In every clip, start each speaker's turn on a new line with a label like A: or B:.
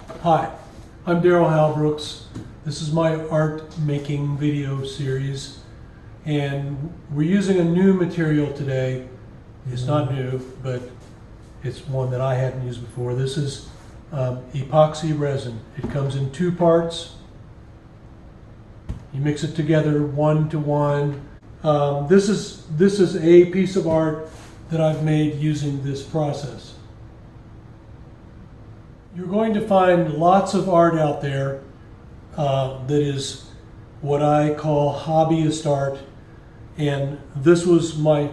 A: Hi, I'm Daryl Halbrooks. This is my art making video series, and we're using a new material today. It's not new, but it's one that I hadn't used before. This is epoxy resin. It comes in two parts. You mix it together 1-to-1. This is a piece of art that I've made using this process. You're going to find lots of art out there that is what I call hobbyist art, and this was my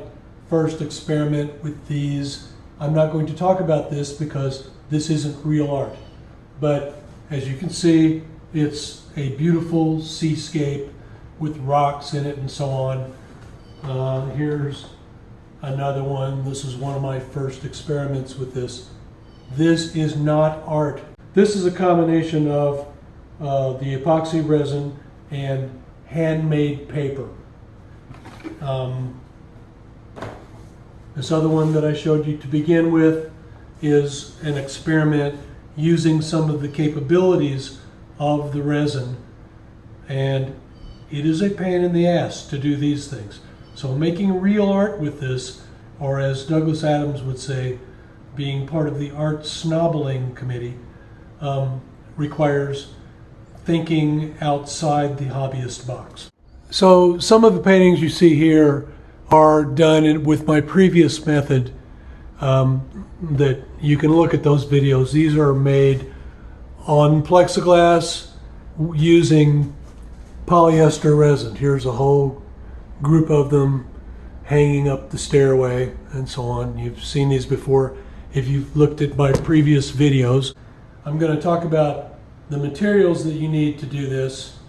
A: first experiment with these. I'm not going to talk about this because this isn't real art, but as you can see, it's a beautiful seascape with rocks in it and so on. Here's another one. This is one of my first experiments with this. This is not art. This is a combination of the epoxy resin and handmade paper. This other one that I showed you to begin with is an experiment using some of the capabilities of the resin, and it is a pain in the ass to do these things. So making real art with this, or as Douglas Adams would say, being part of the art snobbling committee, requires thinking outside the hobbyist box. So some of the paintings you see here are done with my previous method that you can look at those videos. These are made on plexiglass using polyester resin. Here's a whole group of them hanging up the stairway and so on. You've seen these before if you've looked at my previous videos. I'm going to talk about the materials that you need to do this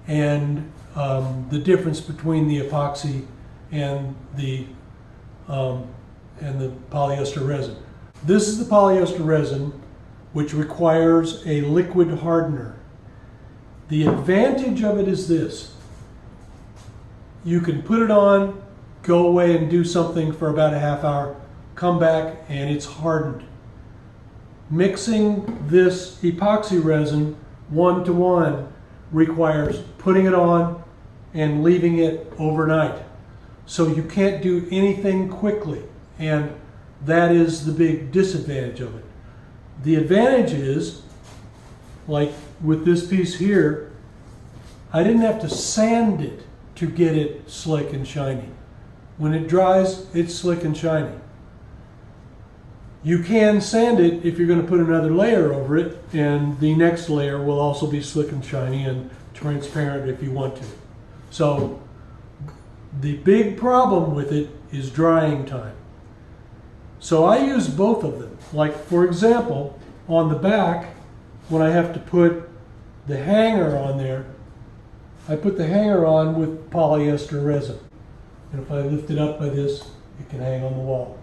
A: and the difference between the epoxy and the polyester resin. This is the polyester resin, which requires a liquid hardener. The advantage of it is this: you can put it on, go away and do something for about a half hour, come back and it's hardened. Mixing this epoxy resin 1-to-1 requires putting it on and leaving it overnight. So you can't do anything quickly, and that is the big disadvantage of it. The advantage is, like with this piece here, I didn't have to sand it to get it slick and shiny. When it dries, it's slick and shiny. You can sand it if you're going to put another layer over it, and the next layer will also be slick and shiny and transparent if you want to. So the big problem with it is drying time. So I use both of them. Like, for example, on the back, when I have to put the hanger on there, I put the hanger on with polyester resin. And if I lift it up by this, it can hang on the wall.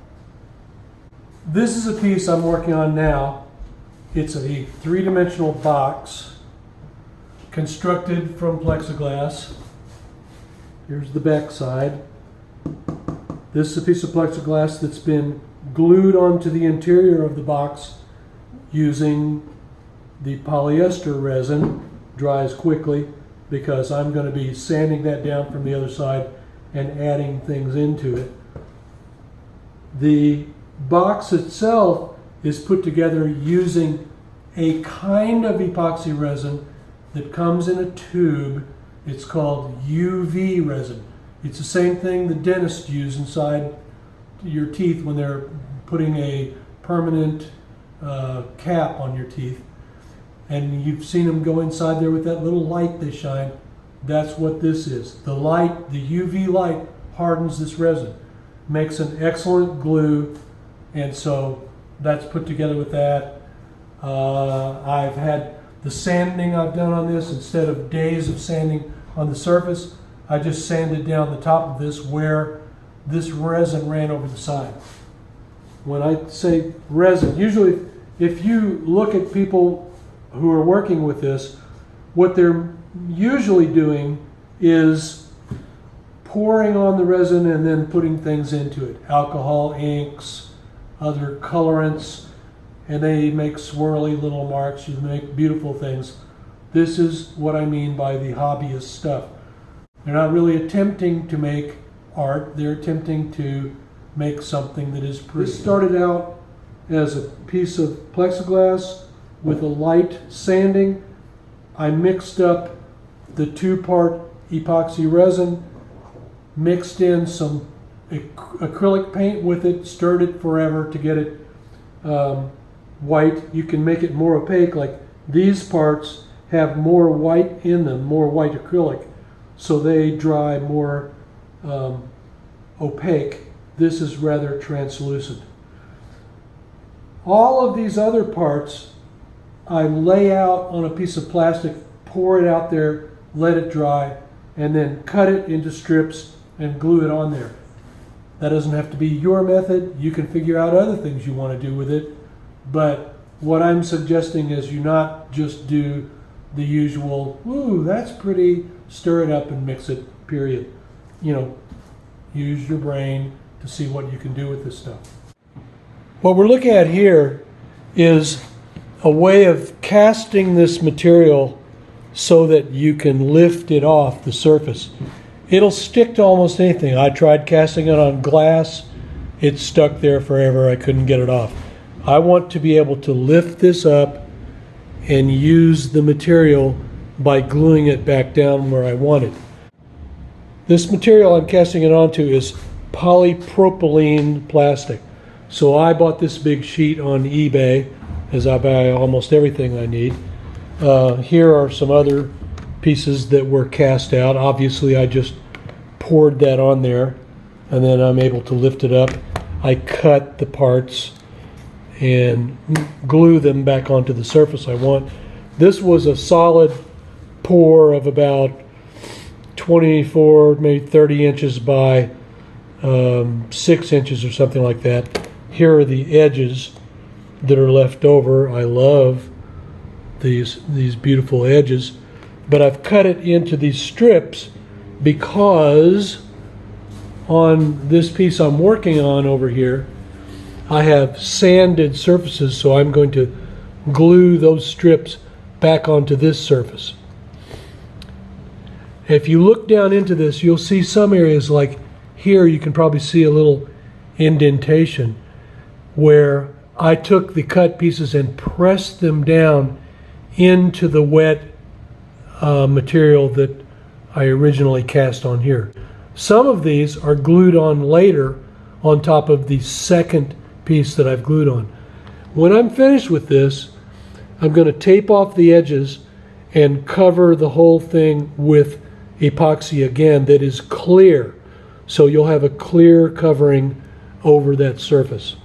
A: This is a piece I'm working on now. It's a three-dimensional box constructed from plexiglass. Here's the back side. This is a piece of plexiglass that's been glued onto the interior of the box using the polyester resin. Dries quickly because I'm going to be sanding that down from the other side and adding things into it. The box itself is put together using a kind of epoxy resin that comes in a tube. It's called UV resin. It's the same thing the dentists use inside your teeth when they're putting a permanent cap on your teeth. And you've seen them go inside there with that little light they shine. That's what this is. The light, the UV light, hardens this resin, makes an excellent glue, and so that's put together with that. I've had the sanding I've done on this, instead of days of sanding on the surface, I just sanded down the top of this where this resin ran over the side. When I say resin, usually if you look at people who are working with this, what they're usually doing is pouring on the resin and then putting things into it. Alcohol, inks, other colorants, and they make swirly little marks. You make beautiful things. This is what I mean by the hobbyist stuff. They're not really attempting to make art. They're attempting to make something that is pretty. This started out as a piece of plexiglass with a light sanding. I mixed up the 2-part epoxy resin, mixed in some acrylic paint with it, stirred it forever to get it white. You can make it more opaque, like these parts have more white in them, more white acrylic, so they dry more opaque. This is rather translucent. All of these other parts I lay out on a piece of plastic, pour it out there, let it dry, and then cut it into strips and glue it on there. That doesn't have to be your method. You can figure out other things you want to do with it. But what I'm suggesting is you not just do the usual, ooh, that's pretty, stir it up and mix it, period. You know, use your brain to see what you can do with this stuff. What we're looking at here is a way of casting this material so that you can lift it off the surface. It'll stick to almost anything. I tried casting it on glass. It stuck there forever. I couldn't get it off. I want to be able to lift this up and use the material by gluing it back down where I want it. This material I'm casting it onto is polypropylene plastic. So I bought this big sheet on eBay, as I buy almost everything I need. Here are some other pieces that were cast out. Obviously I just poured that on there and then I'm able to lift it up. I cut the parts and glue them back onto the surface I want. This was a solid pour of about 24, maybe 30 inches by 6 inches or something like that. Here are the edges that are left over. I love these beautiful edges, but I've cut it into these strips because on this piece I'm working on over here, I have sanded surfaces, so I'm going to glue those strips back onto this surface. If you look down into this, you'll see some areas, like here you can probably see a little indentation where I took the cut pieces and pressed them down into the wet material that I originally cast on here. Some of these are glued on later on top of the second piece that I've glued on. When I'm finished with this, I'm going to tape off the edges and cover the whole thing with epoxy again that is clear. So you'll have a clear covering over that surface.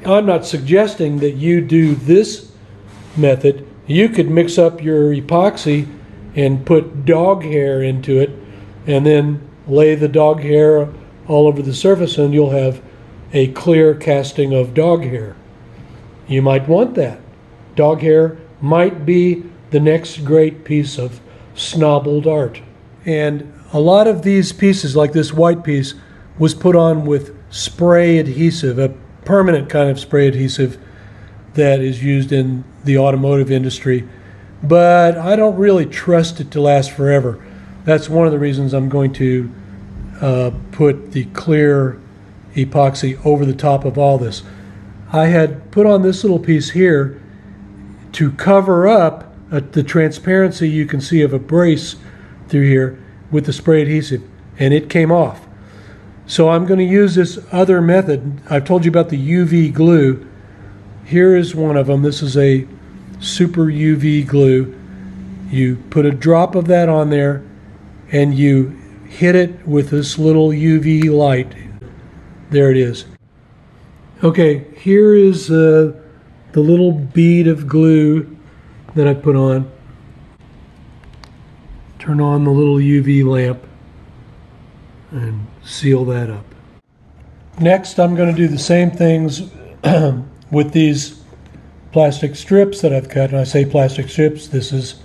A: I'm not suggesting that you do this method. You could mix up your epoxy and put dog hair into it and then lay the dog hair all over the surface and you'll have a clear casting of dog hair. You might want that. Dog hair might be the next great piece of snobbled art. And a lot of these pieces, like this white piece, was put on with spray adhesive, a permanent kind of spray adhesive that is used in the automotive industry. But I don't really trust it to last forever. That's one of the reasons I'm going to put the clear epoxy over the top of all this. I had put on this little piece here to cover up the transparency you can see of a brace through here with the spray adhesive, and it came off. So I'm going to use this other method. I've told you about the UV glue. Here is one of them. This is a super UV glue. You put a drop of that on there and you hit it with this little UV light. There it is. Okay, here is the little bead of glue that I put on. Turn on the little UV lamp and seal that up. Next, I'm going to do the same things with these plastic strips that I've cut. And I say plastic strips, this is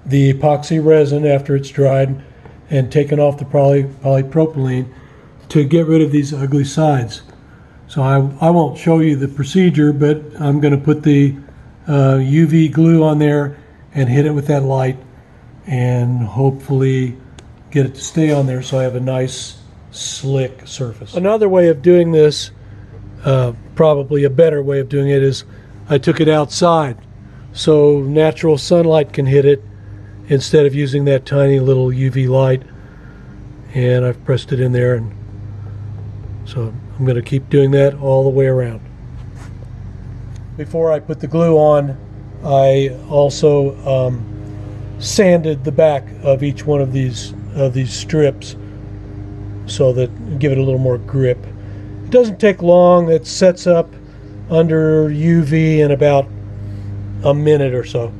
A: the epoxy resin after it's dried and taken off the polypropylene to get rid of these ugly sides. So I won't show you the procedure, but I'm going to put the UV glue on there and hit it with that light and hopefully get it to stay on there so I have a nice slick surface. Another way of doing this, probably a better way of doing it, is I took it outside so natural sunlight can hit it instead of using that tiny little UV light, and I've pressed it in there, and so I'm going to keep doing that all the way around. Before I put the glue on, I also sanded the back of each one of these strips so that give it a little more grip. It doesn't take long. It sets up under UV in about a minute or so.